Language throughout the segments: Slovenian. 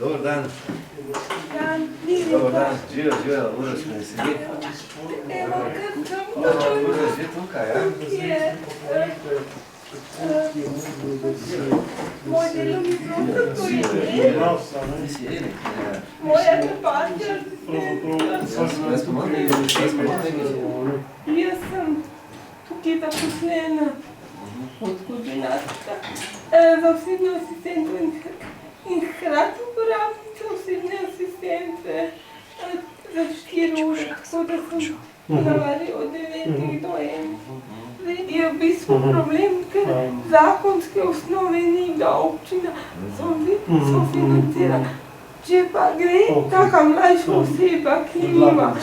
Dobar dan. Dan, Dobar dan. Živijo, Uroš me sedi. evo kad sam Uroš je tukaj, ja? je moj delovni prostor, to je Ti si Erik, ja. moja kapanja. Jaz pomagam. Jaz sem tukaj zaposlena kot koordinatorka za osebno asistenco in hkrati uporabnica osebne asistence za 4 ure, tako da sem navadi od 9 do 1. Zdaj je v bistvu problem, ker zakonske osnove ni, da občina sofinancira. Če pa gre taka mlajša oseba, ki nima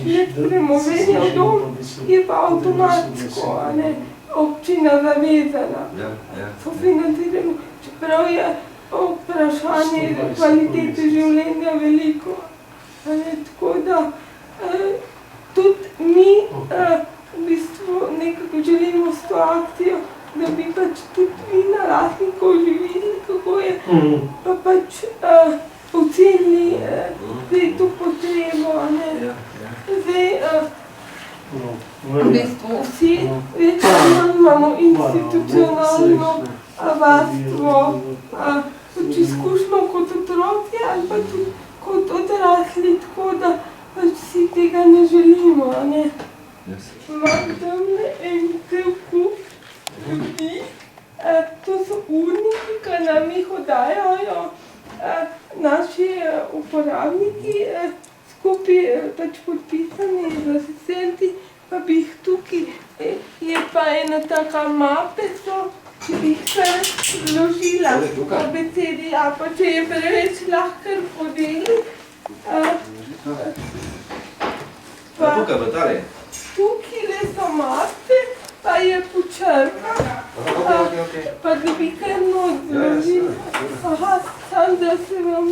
več premoženja v dom, je pa avtomatsko, a ne, občina zavezana sofinancirano, čeprav je vprašanje kvalitete življenja veliko. Tako da tudi mi v bistvu nekako želimo s to akcijo, da bi pač tudi vi na lastnikov živeli, kako je, pa pač ocenili zdaj to potrebo, a ne. Zdaj v bistvu vsi več imamo institucionalno varstvo, pač izkušnjo kot otroci ali pa tudi kot odrasli, tako da pač vsi tega ne želimo, a ne. Imam tamle en cel kup ljudi, to so urniki, ki nam jih oddajajo naši uporabniki, skupaj pač podpisani z asistenti, pa bi jih tukaj, je pa ena taka mapica, če bi jih kar vložila abecedi, a pa če je preveč lahko podeli. Tukaj v tali? Tukaj le so mape, pa je počrka, pa da bi kar noč zložila. Aha, sam da se vam...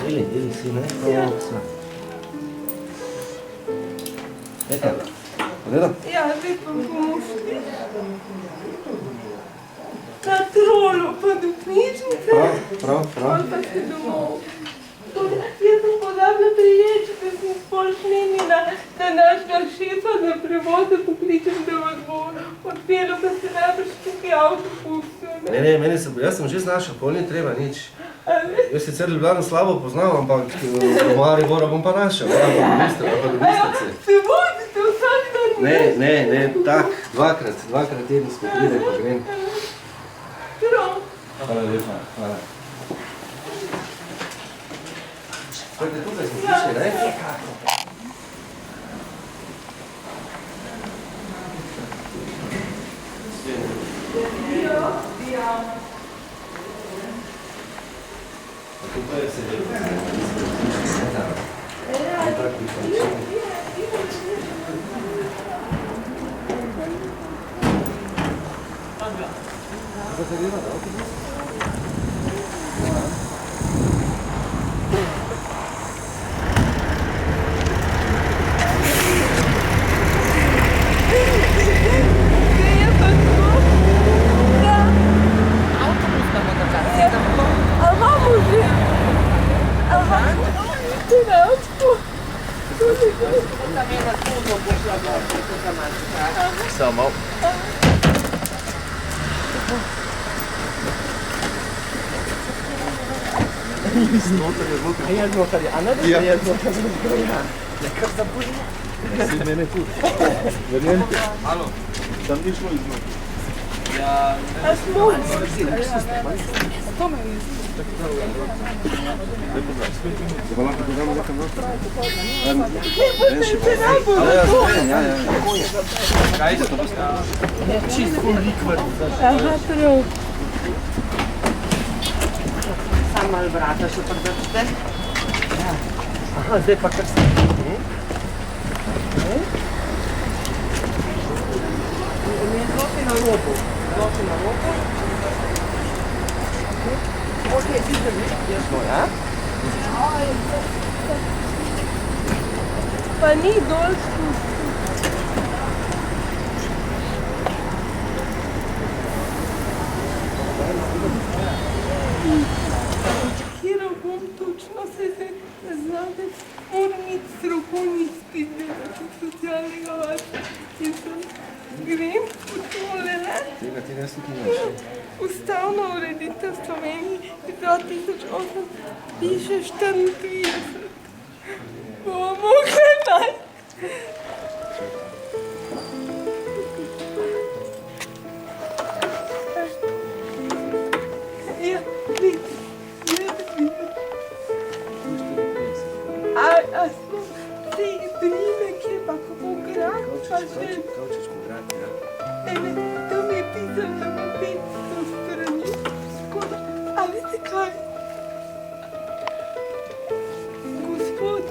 Ili si, ne? Ja. Nekaj, pogledam? Ja, zdaj pa bomo šli na trolo, pa do knjižnice, Prav. ali pa še domov. Jaz sem pozabila priječi, da sem spol klenila, da našega šefa za prevoze pokličem, da vas bo odpelo, pa se najbrž tukaj avtobus. Ne, jaz sem že znašel, pol ni treba nič. Jaz sicer Ljubljano slabo poznam, ampak v Maribora bom pa našel, ali pa do Bistrice. Se vozite vsak dan? Ne, tak, dvakrat tedensko pride, pa grem. Prav. Hvala lepa, hvala. Stojte, tukaj smo prišli, ne? Ja. Tukaj je sedel, Samo. Je znotraj, a ne da je znotraj znotraj. Nekaj zaboli. Si mene tudi. Verjemite. Halo. Tam ni šlo iznotraj. Ja, A smo? Da lahko dodamo nekam noter? ja. Kaj je to postavljeno? Čisto likvar. Aha, prav. Samo malo vrata še prdrčite. Aha, zdaj pa kar se... Zloči na robu. Zloči na robu. Ok, ti že mi? Jasno, ja? Pa ni dol spusti. Kjero bom točno se znate, moram iti strokovni izpit delati socialnega varstva. In sem grem v tole, ne? Tega ti res tukaj imaš. Ustavna ureditev v Sloveniji 2008 piše 34. Bomo mogli najti. Ja, vidi. A smo te drine, kje pa kako grad, pa že... Kavčič kvadrat, ja. Ene, to mi je pisalo na 500 strani. Škoda. A veste kaj? Gospod,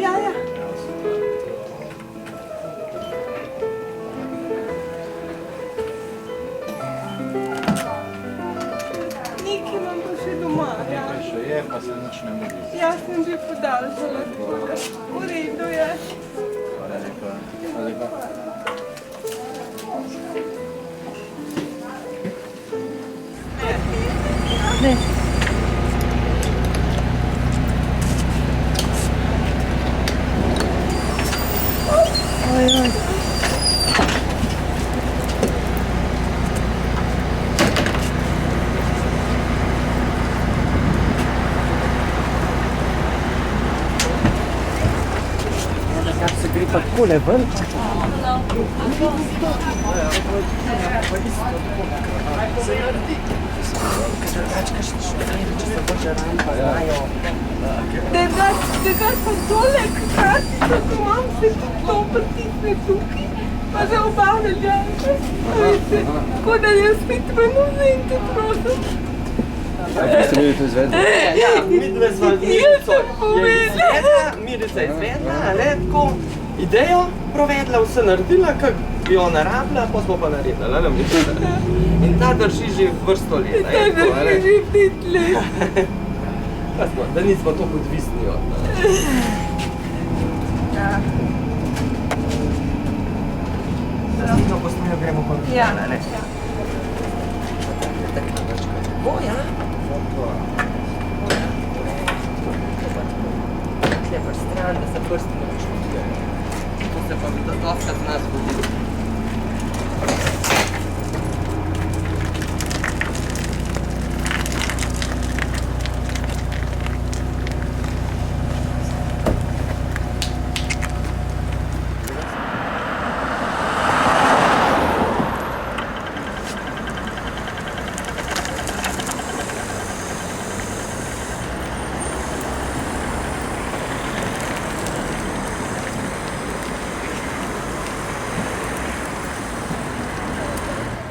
Ja. Nekaj imam pa še doma, ja. Še je, gre, pa se nič ne mudi. Jaz sem že podaljšala, tako da v redu je. Hvala lepa. Hvala lepa. Ne. Oj. Kar se gre pa takole ven. Tega pa tole, hkrati, tako imam se tudi to pritisne tukaj, pa za oba veljanka. Tako da jaz spet ven vzemte, prosim. Kaj ste bili to izvedli? Ja, midve sva Jaz sem povedala. Mirica izvedla, tako idejo provedla, vse naredila, kak bi ona rabila, pa smo pa naredila, ne Mirica. In ta drži že vrsto let. Ta drži že 5 let. Da nismo tako odvisni od nas. Zdaj po smejo gremo pa Ja. ne? Tako, ja. Tukaj pa stran, da se prsti ne počutijo. To se pa dosta z nas zgodi.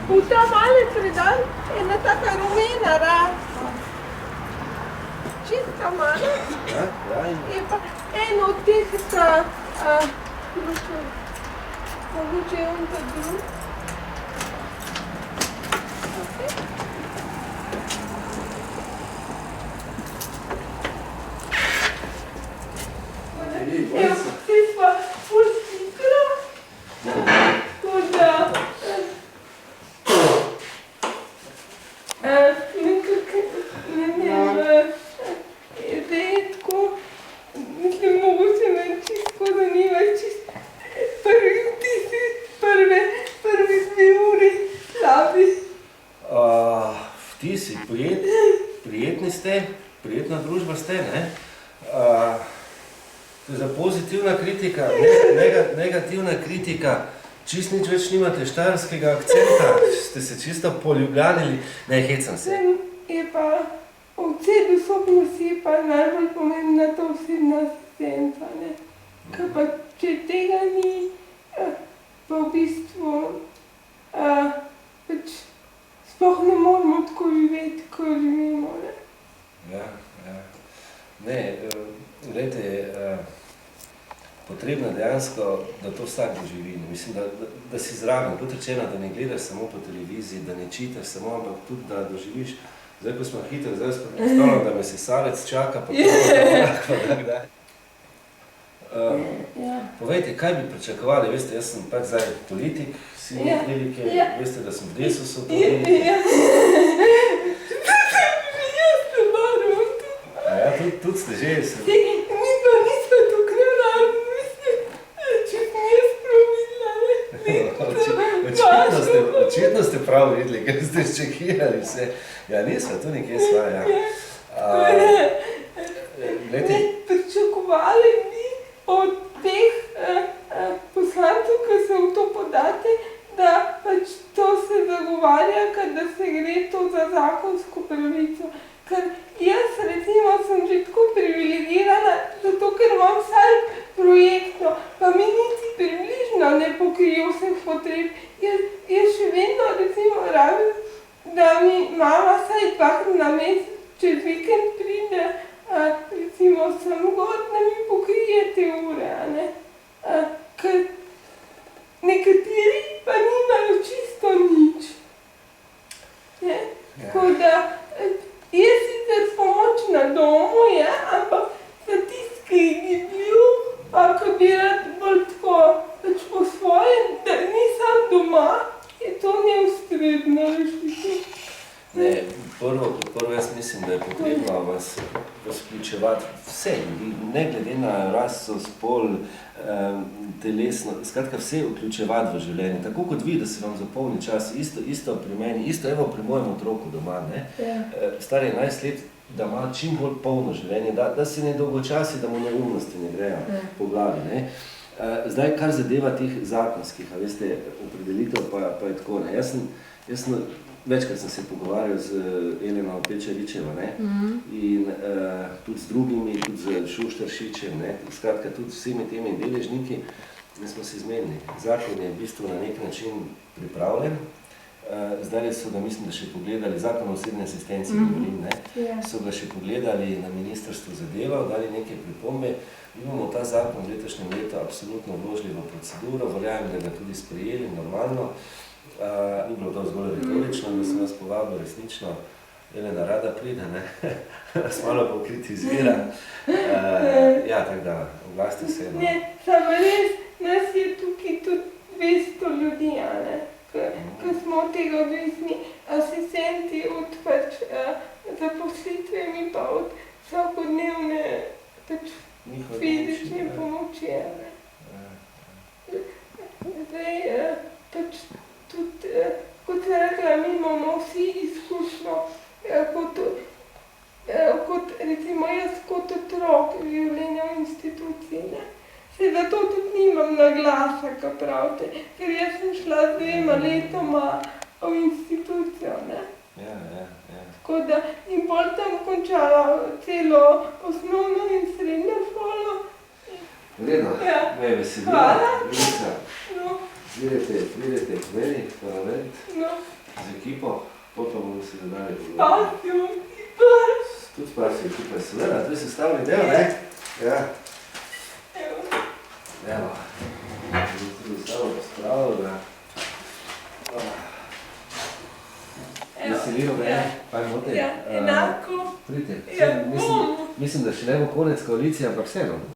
V ta mali predal je ena taka rumena rasa. Čistka mala. Je pa eno od teh, mogoče je on ta drug. Evo, te pa ful hitro. Tako da... Mislim, mogoče me čisto zanima, čisto prvi 2 uri slabi. Vtisi, prijetni ste, prijetna družba ste, ne? To je za pozitivna kritika, negativna kritika, čist nič več nimate štajerskega akcenta, ste se čisto poljubljanili, ne, hecam se. Je pa v cedu sobnosti pa najbolj pomembna to osebna asistenca, ne. Ker pa če tega ni, pa v bistvu pač sploh ne moramo tako živeti, ko živimo, ne. Ja. Ne, glejte, potrebno je dejansko, da to vsak doživi. Mislim, da si zraven, kot rečeno, da ne gledaš samo po televiziji, da ne čitaš samo, ampak tudi, da doživiš. Zdaj, ko smo hitro, zdaj predstavljam, da me sesalec čaka, pa tako da. Povejte, kaj bi pričakovali? Veste, jaz sem pač zdaj politik, vsi velike, veste, da sem v Desusu politik. Ja, tudi ste že se... Mi pa nismo tukaj naravno, mislim, če sem jaz prav videla, ne? Očitno ste prav videli, ker ste ščekirali vse. Ja, nismo, tu nekje sva, ja. Pričakovali bi od teh poslancev, ki se v to podate, da pač to se zagovarja, da se gre to za zakonsko pravico. Ker jaz recimo sem že tako privilegirana, zato ker imam vsaj projektno, pa mi niti približno ne pokrijo vseh potreb. Jaz še vedno recimo rabim, da mi mama vsaj 2-krat na mesec čez vikend pride, recimo sem god, da mi pokrije te ure, ne. Ker nekateri pa nimajo čisto nič. Tako da jaz sicer pomoč na domu pa ko bi rad bolj tako, pač po svoje, da nisem doma, je to neustrezno rešitev. Ne, prvo jaz mislim, da je potrebno vas vključevati vse ljudi, ne glede na raso, spol, telesno, skratka vse vključevati v življenje. Tako kot vi, da se vam zapolni čas, isto pri meni, isto evo pri mojem otroku doma, ne. Star je 11 let, da ima čim bolj polno življenje, da si ne dolgočasi, da mu neumnosti ne grejo po glavi, ne. Zdaj, kar zadeva teh zakonskih, a veste, opredelitev pa je tako, ne. Jaz sem večkrat sem se pogovarjal z Eleno Pečaričevo, ne, in tudi z drugimi, tudi z Šuštaršičem, ne, skratka tudi vsemi temi deležniki, in smo se zmenili. Zakon je v bistvu na nek način pripravljen, zdaj so ga, mislim, da še pogledali, zakon o osebni asistenci, govorim, ne, so ga še pogledali na Ministrstvu za delo, dali neke pripombe, imamo ta zakon v letošnjem letu absolutno vložili v proceduro, verjamem, da ga tudi sprejeli normalno. Ni bilo to zgolj retorično, da sem vas povabil resnično, Elena rada pride, ne, vas malo pokritizira. Ja, tako da, oglasite se. Ne, samo res, nas je tukaj tudi 200 ljudi, ne, ko smo od tega odvisni asistenti od pač zaposlitve mi pa od vsakodnevne pač fizične pomoči, ne. Zdaj, pač tudi, kot sem rekla, mi imamo vsi izkušnjo, kot recimo jaz kot otrok življenja v instituciji, ne. Se zato tudi nimam naglasa, ko pravite, ker jaz sem šla z 2 letoma v institucijo, ne. Ja. Tako da, in bolj tam končala celo osnovno in srednjo šolo. Vredno, me je veselilo. Hvala. Pridete k meni, parlament, z ekipo, potem bomo se dodali v Spasijo ekipa. Tudi Spasijo ekipa je seveda, to je sestavni del, ne? Ja. Evo. Bom tudi samo pospravil, da... Veselilo me, pa imate. Ja, enako. Pridite. Ja, bom. Mislim, da še ne bo konec koalicije, ampak vseeno.